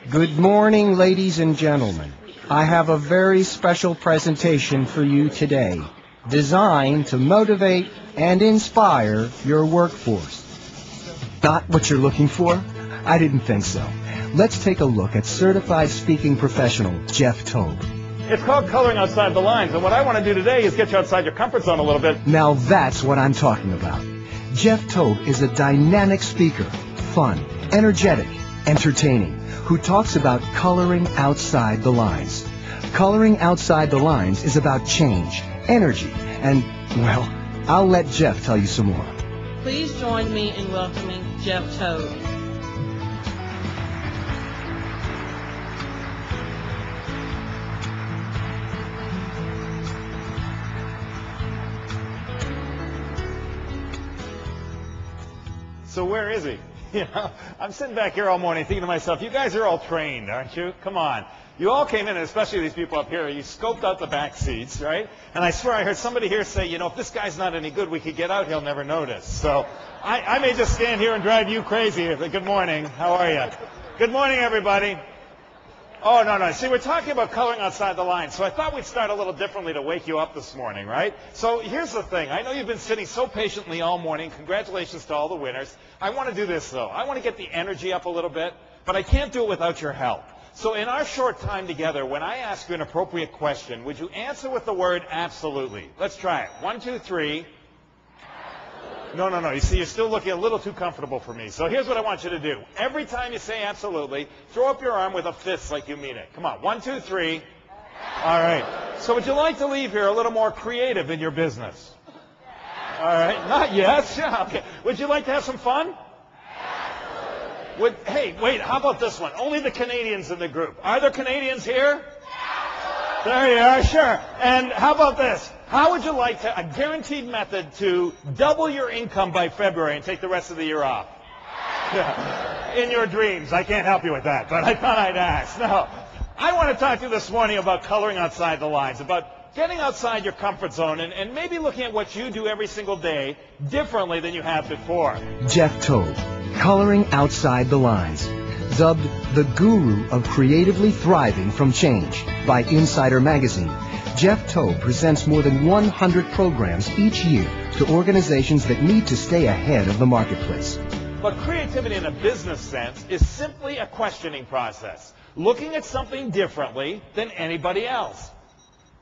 Good morning, ladies and gentlemen. I have a very special presentation for you today, designed to motivate and inspire your workforce. Not what you're looking for? I didn't think so. Let's take a look at certified speaking professional Jeff Tobe. It's called coloring outside the lines, and what I want to do today is get you outside your comfort zone a little bit. Now that's what I'm talking about. Jeff Tobe is a dynamic speaker, fun, energetic, entertaining, who talks about coloring outside the lines. Coloring outside the lines is about change, energy, and, well, I'll let Jeff tell you some more. Please join me in welcoming Jeff Tobe. So where is he? You know, I'm sitting back here all morning thinking to myself, you guys are all trained, aren't you? Come on. You all came in, and especially these people up here, you scoped out the back seats, right? And I swear I heard somebody here say, you know, if this guy's not any good, we could get out, he'll never notice. So I may just stand here and drive you crazy. Good morning. How are you? Good morning, everybody. Oh, no. See, we're talking about coloring outside the lines, so I thought we'd start a little differently to wake you up this morning, right? So here's the thing. I know you've been sitting so patiently all morning. Congratulations to all the winners. I want to do this, though. I want to get the energy up a little bit, but I can't do it without your help. So in our short time together, when I ask you an appropriate question, would you answer with the word absolutely? Let's try it. 1, 2, 3. No. You see, you're still looking a little too comfortable for me. So here's what I want you to do. Every time you say absolutely, throw up your arm with a fist like you mean it. Come on. 1, 2, 3. All right. So would you like to leave here a little more creative in your business? All right. Not yes. Yeah, okay. Would you like to have some fun? Hey, wait, how about this one? Only the Canadians in the group. Are there Canadians here? There you are, sure. And how about this? How would you like a guaranteed method to double your income by February and take the rest of the year off? Yeah. In your dreams. I can't help you with that, but I thought I'd ask. No. I want to talk to you this morning about coloring outside the lines, about getting outside your comfort zone and maybe looking at what you do every single day differently than you have before. Jeff Tobe, coloring outside the lines. Dubbed the guru of creatively thriving from change by Insider Magazine, Jeff Tobe presents more than 100 programs each year to organizations that need to stay ahead of the marketplace. But creativity in a business sense is simply a questioning process, looking at something differently than anybody else.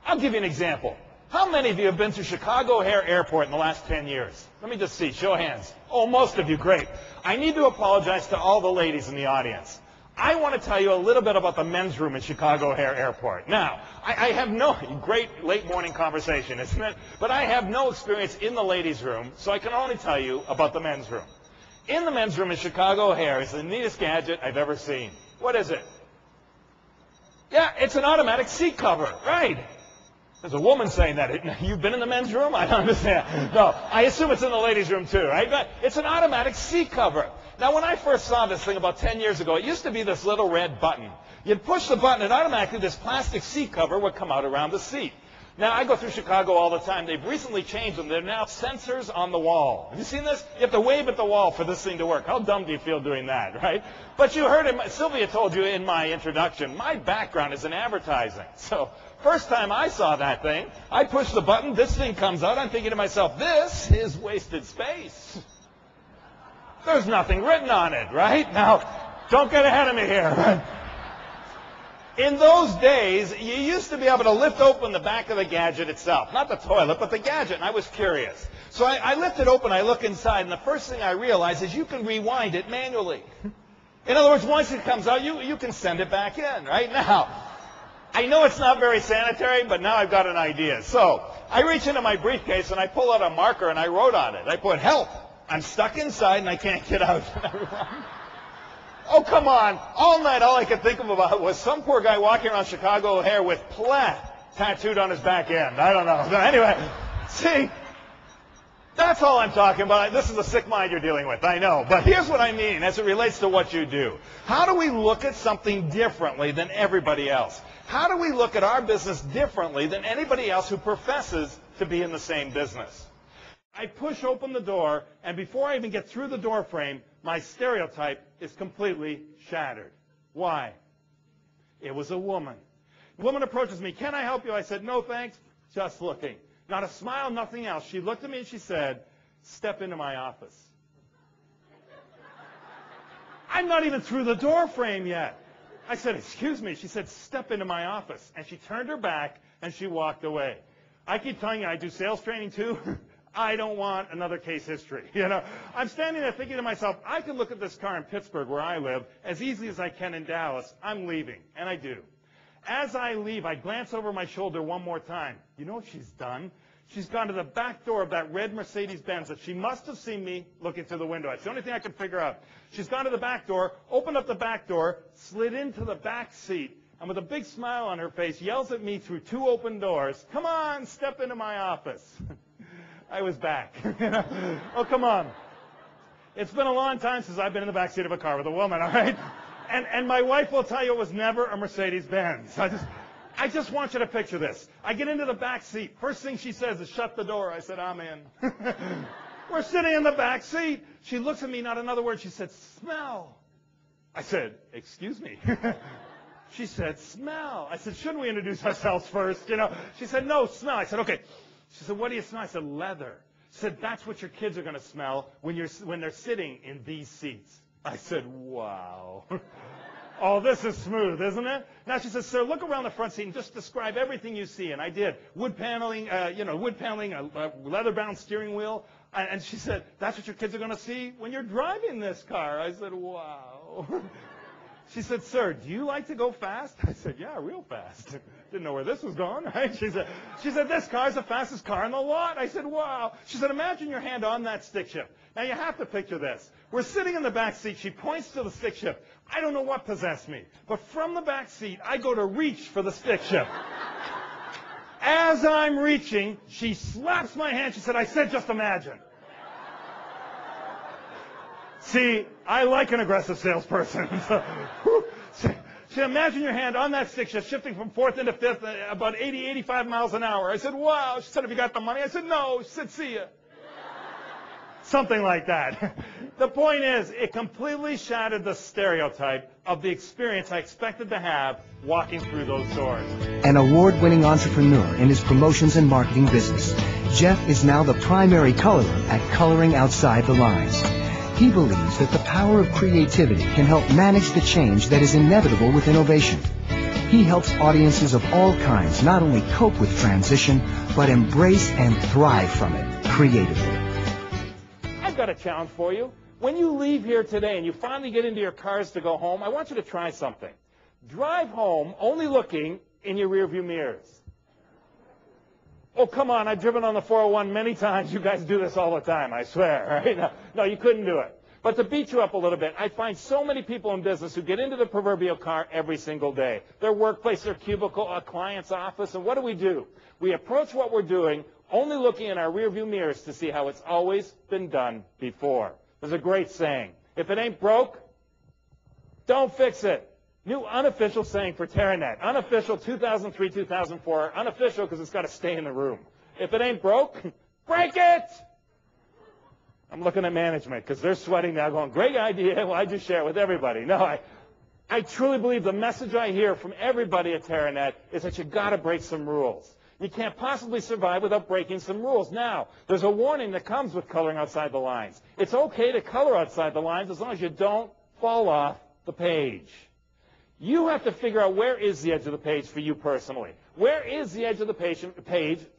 I'll give you an example. How many of you have been to Chicago O'Hare Airport in the last 10 years? Let me just see. Show of hands. Oh, most of you. Great. I need to apologize to all the ladies in the audience. I want to tell you a little bit about the men's room at Chicago O'Hare Airport. Now, I have no great late morning conversation, isn't it? But I have no experience in the ladies' room, so I can only tell you about the men's room. In the men's room at Chicago O'Hare is the neatest gadget I've ever seen. What is it? Yeah, it's an automatic seat cover. Right. There's a woman saying that. You've been in the men's room? I don't understand. No, I assume it's in the ladies' room too, right? But it's an automatic seat cover. Now, when I first saw this thing about 10 years ago, it used to be this little red button. You'd push the button, and automatically this plastic seat cover would come out around the seat. Now, I go through Chicago all the time. They've recently changed them. They're now sensors on the wall. Have you seen this? You have to wave at the wall for this thing to work. How dumb do you feel doing that, right? But you heard it. Sylvia told you in my introduction, my background is in advertising. So first time I saw that thing, I push the button, this thing comes out. I'm thinking to myself, this is wasted space. There's nothing written on it, right? Now, don't get ahead of me here. In those days, you used to be able to lift open the back of the gadget itself. Not the toilet, but the gadget, and I was curious. So I lift it open, I look inside, and the first thing I realize is you can rewind it manually. In other words, once it comes out, you can send it back in, right? Now, I know it's not very sanitary, but now I've got an idea. So I reach into my briefcase, and I pull out a marker, and I wrote on it. I put, help, I'm stuck inside, and I can't get out. Oh, come on. All night, all I could think about was some poor guy walking around Chicago O'Hare with "pleh" tattooed on his back end. I don't know. Anyway, see, that's all I'm talking about. This is a sick mind you're dealing with, I know. But here's what I mean as it relates to what you do. How do we look at something differently than everybody else? How do we look at our business differently than anybody else who professes to be in the same business? I push open the door, and before I even get through the door frame, my stereotype is completely shattered. Why? It was a woman. The woman approaches me. Can I help you? I said, no, thanks. Just looking. Not a smile, nothing else. She looked at me and she said, step into my office. I'm not even through the door frame yet. I said, excuse me. She said, step into my office. And she turned her back and she walked away. I keep telling you, I do sales training too. I don't want another case history. You know, I'm standing there thinking to myself, I can look at this car in Pittsburgh where I live as easily as I can in Dallas. I'm leaving. And I do. As I leave, I glance over my shoulder one more time. You know what she's done? She's gone to the back door of that red Mercedes-Benz that she must have seen me looking through the window. That's the only thing I could figure out. She's gone to the back door, opened up the back door, slid into the back seat, and with a big smile on her face, yells at me through two open doors, come on, step into my office. I was back. Oh, come on. It's been a long time since I've been in the back seat of a car with a woman, all right? And my wife will tell you it was never a Mercedes-Benz. I just want you to picture this. I get into the back seat. First thing she says is, shut the door. I said, I'm in. We're sitting in the back seat. She looks at me, not another word. She said, smell. I said, excuse me. She said, smell. I said, shouldn't we introduce ourselves first? You know. She said, no, smell. I said, okay. She said, what do you smell? I said, leather. She said, that's what your kids are going to smell when they're sitting in these seats. I said, wow. Oh, this is smooth, isn't it? Now she says, sir, look around the front seat and just describe everything you see. And I did. Wood paneling, a leather-bound steering wheel. And she said, that's what your kids are going to see when you're driving this car. I said, wow. She said, sir, do you like to go fast? I said, yeah, real fast. Didn't know where this was going, right? She said, this car's the fastest car in the lot. I said, wow. She said, imagine your hand on that stick shift. Now, you have to picture this. We're sitting in the back seat. She points to the stick shift. I don't know what possessed me. But from the back seat, I go to reach for the stick shift. As I'm reaching, she slaps my hand. She said, I said just imagine. See, I like an aggressive salesperson. She said, imagine your hand on that stick shift, shifting from fourth into fifth, about 80, 85 miles an hour. I said, wow. She said, have you got the money? I said, no. She said, see ya. Something like that. The point is, it completely shattered the stereotype of the experience I expected to have walking through those doors. An award-winning entrepreneur in his promotions and marketing business, Jeff is now the primary colorer at Coloring Outside the Lines. He believes that the power of creativity can help manage the change that is inevitable with innovation. He helps audiences of all kinds not only cope with transition, but embrace and thrive from it creatively. I've got a challenge for you. When you leave here today and you finally get into your cars to go home, I want you to try something. Drive home only looking in your rearview mirrors. Oh, come on, I've driven on the 401 many times. You guys do this all the time, I swear. Right? No, you couldn't do it. But to beat you up a little bit, I find so many people in business who get into the proverbial car every single day. Their workplace, their cubicle, a client's office, and what do? We approach what we're doing only looking in our rearview mirrors to see how it's always been done before. There's a great saying. If it ain't broke, don't fix it. New unofficial saying for Terranet. Unofficial 2003, 2004. Unofficial because it's got to stay in the room. If it ain't broke, break it! I'm looking at management because they're sweating now going, great idea. Why'd you share it with everybody? No, I truly believe the message I hear from everybody at Terranet is that you got to break some rules. You can't possibly survive without breaking some rules. Now, there's a warning that comes with coloring outside the lines. It's okay to color outside the lines as long as you don't fall off the page. You have to figure out where is the edge of the page for you personally. Where is the edge of the page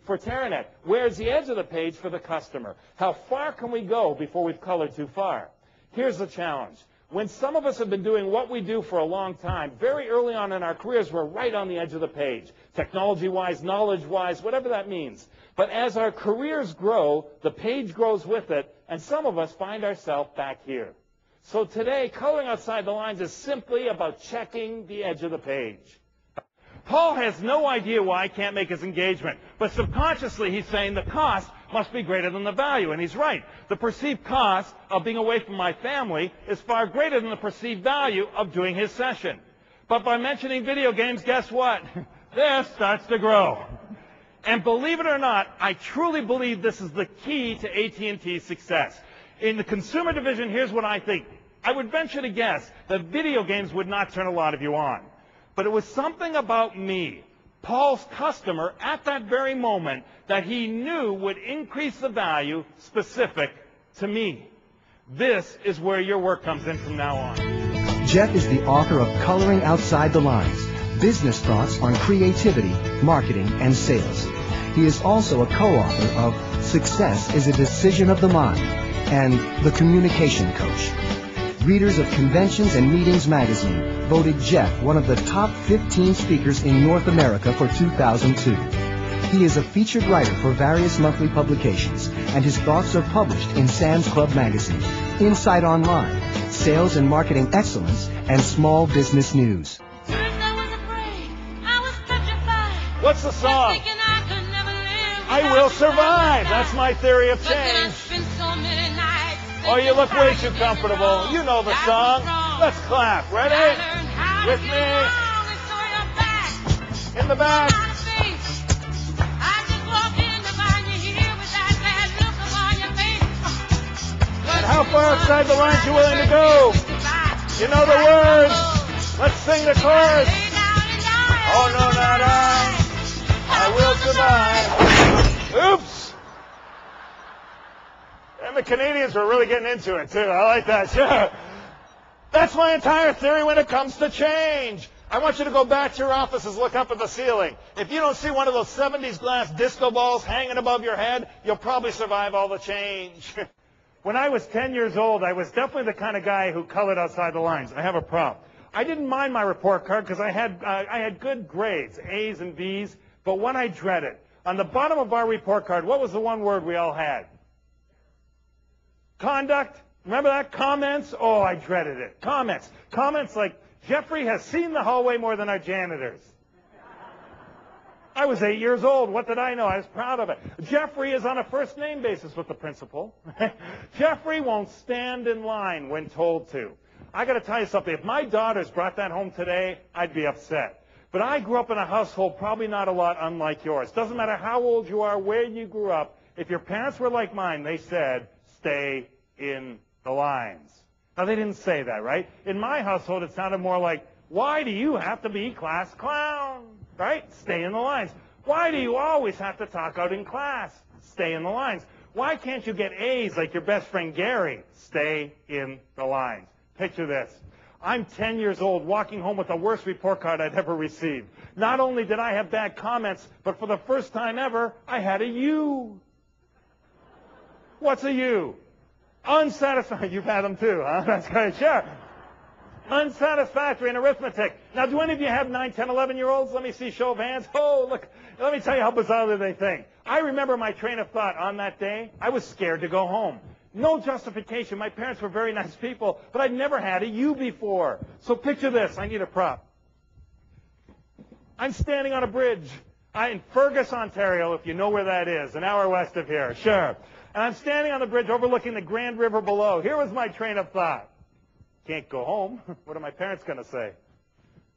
for Terranet? Where is the edge of the page for the customer? How far can we go before we've colored too far? Here's the challenge. When some of us have been doing what we do for a long time, very early on in our careers, we're right on the edge of the page, technology-wise, knowledge-wise, whatever that means. But as our careers grow, the page grows with it, and some of us find ourselves back here. So today, coloring outside the lines is simply about checking the edge of the page. Paul has no idea why he can't make his engagement, but subconsciously he's saying the cost must be greater than the value, and he's right. The perceived cost of being away from my family is far greater than the perceived value of doing his session. But by mentioning video games, guess what? This starts to grow. And believe it or not, I truly believe this is the key to AT&T's success. In the consumer division, here's what I think. I would venture to guess that video games would not turn a lot of you on. But it was something about me, Paul's customer, at that very moment that he knew would increase the value specific to me. This is where your work comes in from now on. Jeff is the author of Coloring Outside the Lines, Business Thoughts on Creativity, Marketing, and Sales. He is also a co-author of Success is a Decision of the Mind and The Communication Coach. Readers of Conventions and Meetings magazine voted Jeff one of the top 15 speakers in North America for 2002. He is a featured writer for various monthly publications, and his thoughts are published in Sam's Club magazine, Insight Online, Sales and Marketing Excellence, and Small Business News. What's the song? I Will Survive. That's my theory of change. Oh, you look way too comfortable. You know the song. Let's clap. Ready? With me. In the back. And how far outside the lines you willing to go? You know the words. Let's sing the chorus. Oh, no, not I will survive. Oops. And the Canadians were really getting into it, too. I like that. Sure. That's my entire theory when it comes to change. I want you to go back to your offices, look up at the ceiling. If you don't see one of those 70s glass disco balls hanging above your head, you'll probably survive all the change. When I was 10 years old, I was definitely the kind of guy who colored outside the lines. I have a problem. I didn't mind my report card because I had good grades, A's and B's, but one I dreaded. On the bottom of our report card, what was the one word we all had? Conduct. Remember that? Comments? Oh, I dreaded it. Comments. Comments like, Jeffrey has seen the hallway more than our janitors. I was 8 years old. What did I know? I was proud of it. Jeffrey is on a first name basis with the principal. Jeffrey won't stand in line when told to. I got to tell you something. If my daughters brought that home today, I'd be upset. But I grew up in a household probably not a lot unlike yours. Doesn't matter how old you are, where you grew up. If your parents were like mine, they said, stay in the lines. Now, they didn't say that, right? In my household, it sounded more like, why do you have to be class clown? Right? Stay in the lines. Why do you always have to talk out in class? Stay in the lines. Why can't you get A's like your best friend Gary? Stay in the lines. Picture this. I'm 10 years old, walking home with the worst report card I'd ever received. Not only did I have bad comments, but for the first time ever, I had a U. What's a U? Unsatisfactory. You've had them too, huh? That's great. Sure. Unsatisfactory in arithmetic. Now, do any of you have 9, 10, 11-year-olds? Let me see show of hands. Oh, look. Let me tell you how bizarrely they think. I remember my train of thought on that day. I was scared to go home. No justification. My parents were very nice people, but I'd never had a U before. So picture this. I need a prop. I'm standing on a bridge in Fergus, Ontario, if you know where that is, an hour west of here. Sure. And I'm standing on the bridge overlooking the Grand River below. Here was my train of thought. Can't go home. What are my parents going to say?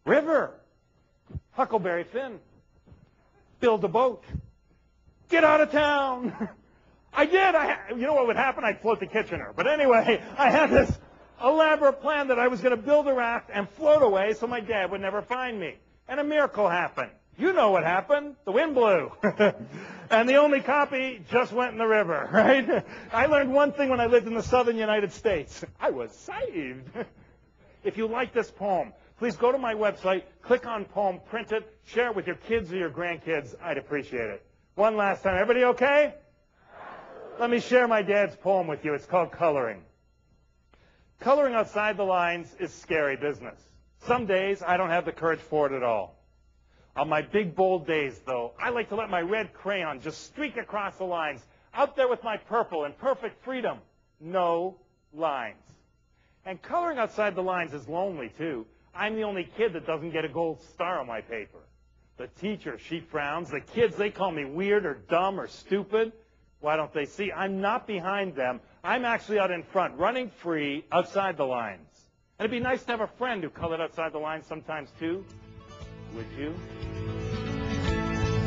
River. Huckleberry Finn. Build a boat. Get out of town. I did. You know what would happen? I'd float to Kitchener. But anyway, I had this elaborate plan that I was going to build a raft and float away so my dad would never find me. And a miracle happened. You know what happened. The wind blew. And the only copy just went in the river, right? I learned one thing when I lived in the southern United States. I was saved. If you like this poem, please go to my website, click on poem, print it, share it with your kids or your grandkids. I'd appreciate it. One last time. Everybody okay? Let me share my dad's poem with you. It's called Coloring. Coloring outside the lines is scary business. Some days I don't have the courage for it at all. On my big, bold days, though, I like to let my red crayon just streak across the lines, out there with my purple in perfect freedom. No lines. And coloring outside the lines is lonely, too. I'm the only kid that doesn't get a gold star on my paper. The teacher, she frowns. The kids, they call me weird or dumb or stupid. Why don't they see? I'm not behind them. I'm actually out in front, running free outside the lines. And it'd be nice to have a friend who colored outside the lines sometimes, too. Would you?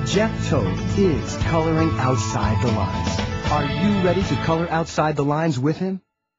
Jeff Tobe is coloring outside the lines. Are you ready to color outside the lines with him?